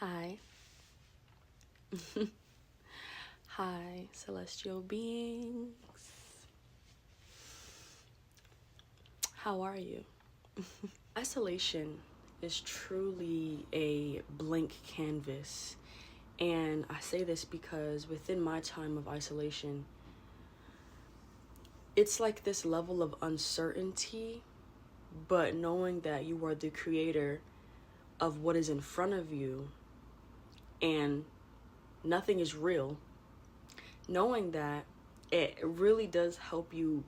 Hi. Hi, celestial beings. How are you? Isolation is truly a blank canvas. And I say this because within my time of isolation, it's like this level of uncertainty, but knowing that you are the creator of what is in front of you and nothing is real, knowing that it really does help you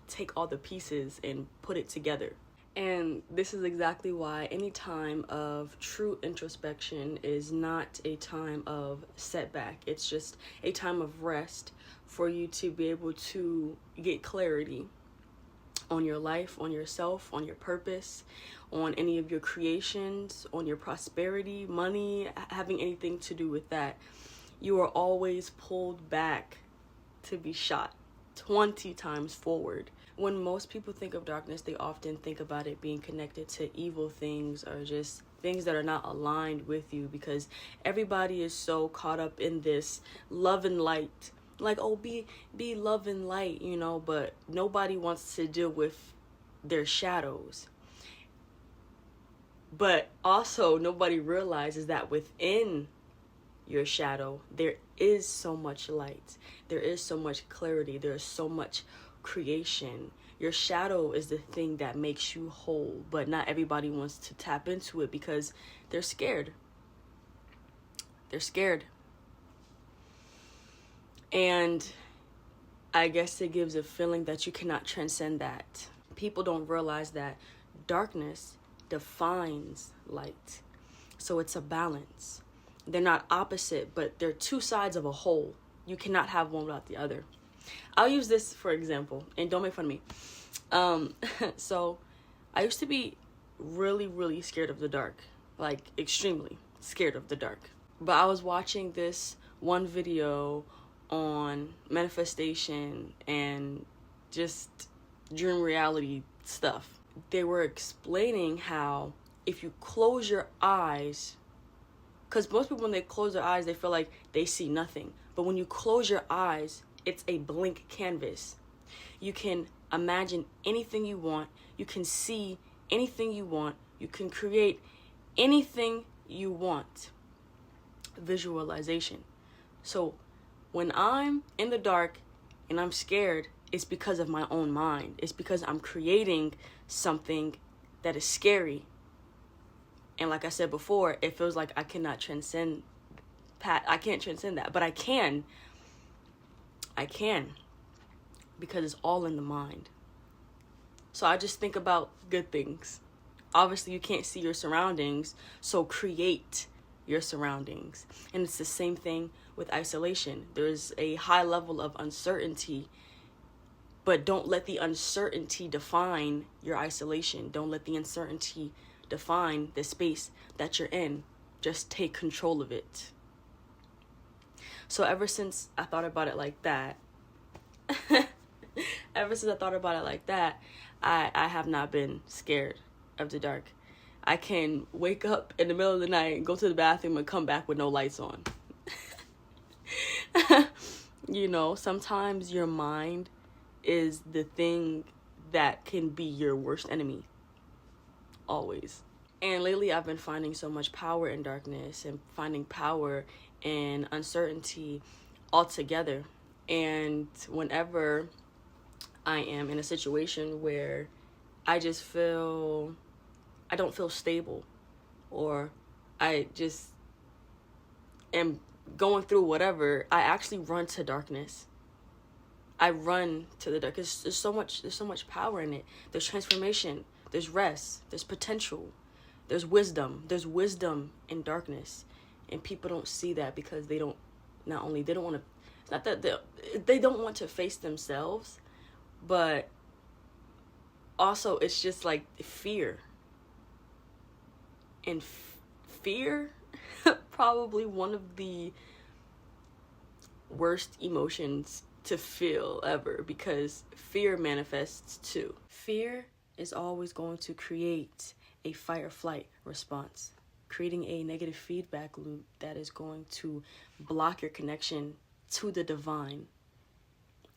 take all the pieces and put it together. And this is exactly why any time of true introspection is not a time of setback. It's just a time of rest for you to be able to get clarity on your life, on yourself, on your purpose, on any of your creations, on your prosperity, money, having anything to do with that. You are always pulled back to be shot 20 times forward. When most people think of darkness, they often think about it being connected to evil things or just things that are not aligned with you, because everybody is so caught up in this love and light. Like, oh, be love and light, but nobody wants to deal with their shadows. But also nobody realizes that within your shadow, there is so much light. There is so much clarity. There is so much creation. Your shadow is the thing that makes you whole, but not everybody wants to tap into it because they're scared. They're scared. And I guess it gives a feeling that you cannot transcend that. People don't realize that darkness defines light. So it's a balance. They're not opposite, but they're two sides of a whole. You cannot have one without the other. I'll use this for example, and don't make fun of me. So I used to be really, really scared of the dark, like extremely scared of the dark. But I was watching this one video on manifestation and just dream reality stuff. They were explaining how if you close your eyes, because most people when they close their eyes, they feel like they see nothing. But when you close your eyes, it's a blank canvas. You can imagine anything you want. You can see anything you want. You can create anything you want. Visualization. So when I'm in the dark and I'm scared, it's because of my own mind. It's because I'm creating something that is scary. And like I said before, it feels like I can't transcend that, but I can because it's all in the mind. So I just think about good things. Obviously you can't see your surroundings, so create your surroundings. And it's the same thing with isolation. There's a high level of uncertainty, but don't let the uncertainty define your isolation. Don't let the uncertainty define the space that you're in. Just take control of it. So ever since I thought about it like that, I have not been scared of the dark. I can wake up in the middle of the night and go to the bathroom and come back with no lights on. Sometimes your mind is the thing that can be your worst enemy. Always. And lately I've been finding so much power in darkness and finding power in uncertainty altogether. And whenever I am in a situation where I just feel I don't feel stable, or I just am going through whatever, I actually run to darkness. I run to the dark because there's so much power in it. There's transformation, there's rest, there's potential, there's wisdom. There's wisdom in darkness, and people don't see that because they don't want to. It's not that they don't want to face themselves, but also it's just like fear. And fear, probably one of the worst emotions to feel ever, because fear manifests too. Fear is always going to create a fight or flight response. creating a negative feedback loop that is going to block your connection to the divine.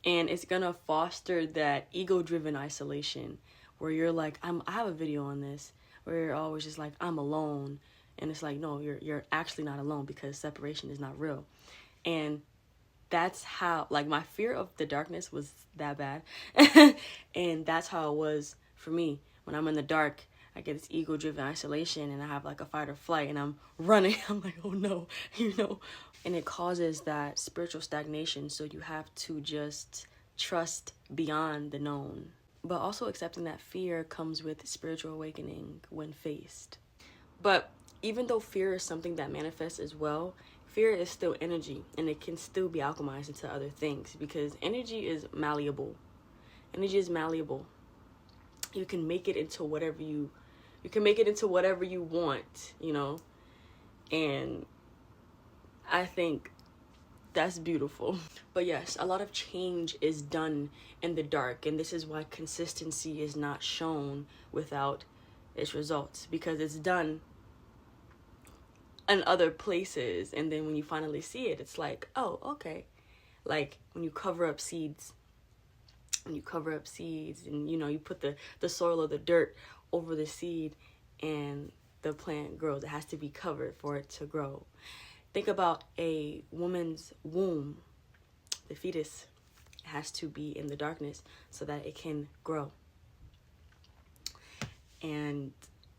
And it's gonna foster that ego-driven isolation where you're like, I have a video on this where you're always just like, I'm alone. And it's like, no, you're actually not alone, because separation is not real. And that's how, like, my fear of the darkness was that bad. And that's how it was for me. When I'm in the dark, I get this ego-driven isolation and I have like a fight or flight and I'm running. I'm like, oh no, And it causes that spiritual stagnation. So you have to just trust beyond the known. But also accepting that fear comes with spiritual awakening when faced. But even though fear is something that manifests as well, fear is still energy, and it can still be alchemized into other things, because energy is malleable. Energy is malleable. You can make it into whatever you want, and I think that's beautiful. But yes, a lot of change is done in the dark, and this is why consistency is not shown without its results, because it's done in other places, and then when you finally see it, it's like, oh, okay. Like when you cover up seeds, and you put the soil or the dirt over the seed and the plant grows. It has to be covered for it to grow. Think about a woman's womb. The fetus has to be in the darkness so that it can grow. And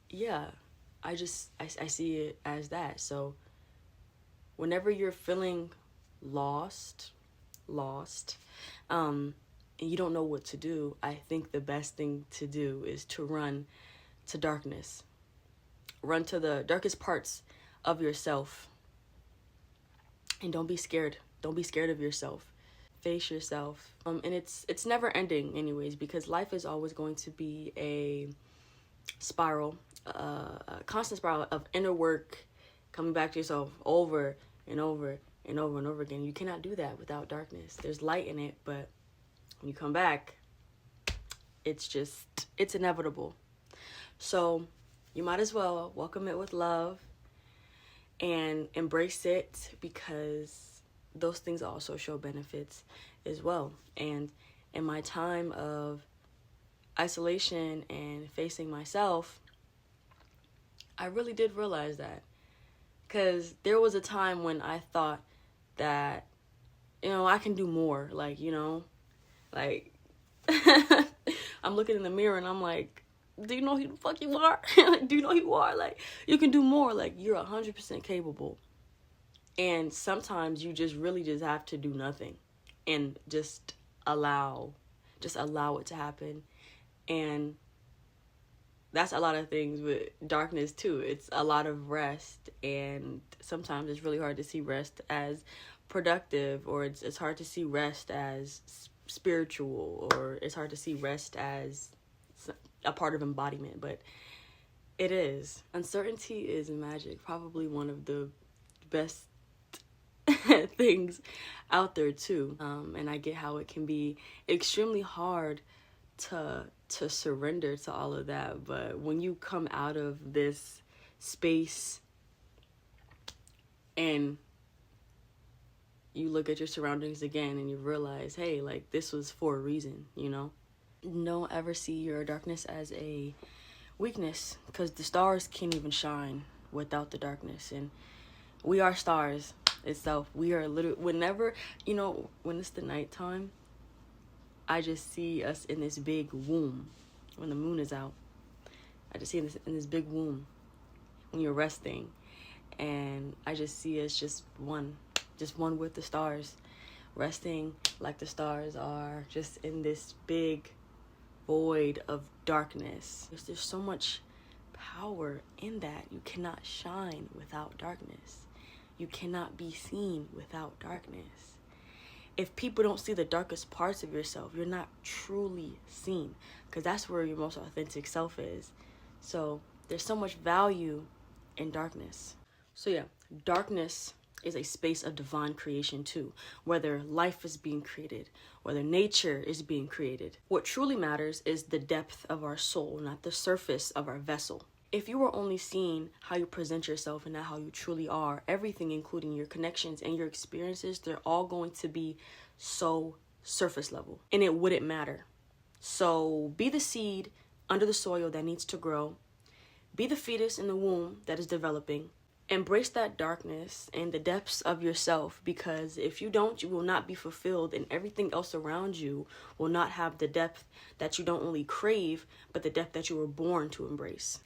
yeah, I see it as that. So whenever you're feeling lost, and you don't know what to do, I think the best thing to do is to run to darkness. Run to the darkest parts of yourself. And don't be scared. Don't be scared of yourself. Face yourself. And it's never ending anyways, because life is always going to be a spiral, a constant spiral of inner work, coming back to yourself over and over and over and over again. You cannot do that without darkness. There's light in it, but when you come back, it's inevitable. So you might as well welcome it with love and embrace it, because those things also show benefits as well. And in my time of isolation and facing myself, I really did realize that, because there was a time when I thought that, I can do more, I'm looking in the mirror and I'm like, do you know who the fuck you are? Do you know who you are? Like, you can do more. Like, you're 100% capable. And sometimes you just really just have to do nothing and just allow it to happen. And that's a lot of things with darkness too. It's a lot of rest, and sometimes it's really hard to see rest as productive, or it's hard to see rest as spiritual, or it's hard to see rest as a part of embodiment, but it is. Uncertainty is magic, probably one of the best things out there too. And I get how it can be extremely hard to surrender to all of that, but when you come out of this space and you look at your surroundings again and you realize, hey, like, this was for a reason, Don't ever see your darkness as a weakness, because the stars can't even shine without the darkness. And we are stars itself. We are literally, whenever, when it's the nighttime, I just see us in this big womb. When the moon is out, I just see us in this big womb when you're resting. And I just see us just one with the stars, resting like the stars are, just in this big void of darkness. There's so much power in that. You cannot shine without darkness. You cannot be seen without darkness. If people don't see the darkest parts of yourself, you're not truly seen, because that's where your most authentic self is. So there's so much value in darkness. So yeah, darkness is a space of divine creation too, whether life is being created, whether nature is being created. What truly matters is the depth of our soul, not the surface of our vessel. If you were only seeing how you present yourself and not how you truly are, everything, including your connections and your experiences, they're all going to be so surface level, and it wouldn't matter. So be the seed under the soil that needs to grow. Be the fetus in the womb that is developing. Embrace that darkness and the depths of yourself, because if you don't, you will not be fulfilled, and everything else around you will not have the depth that you don't only crave, but the depth that you were born to embrace.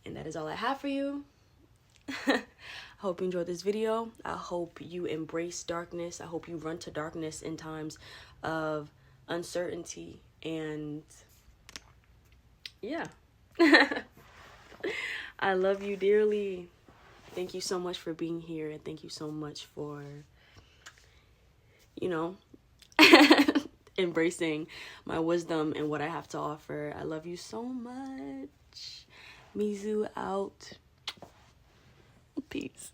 And that is all I have for you. I hope you enjoyed this video. I hope you embrace darkness. I hope you run to darkness in times of uncertainty. And yeah. I love you dearly. Thank you so much for being here, and thank you so much for, embracing my wisdom and what I have to offer. I love you so much. Mizu out. Peace.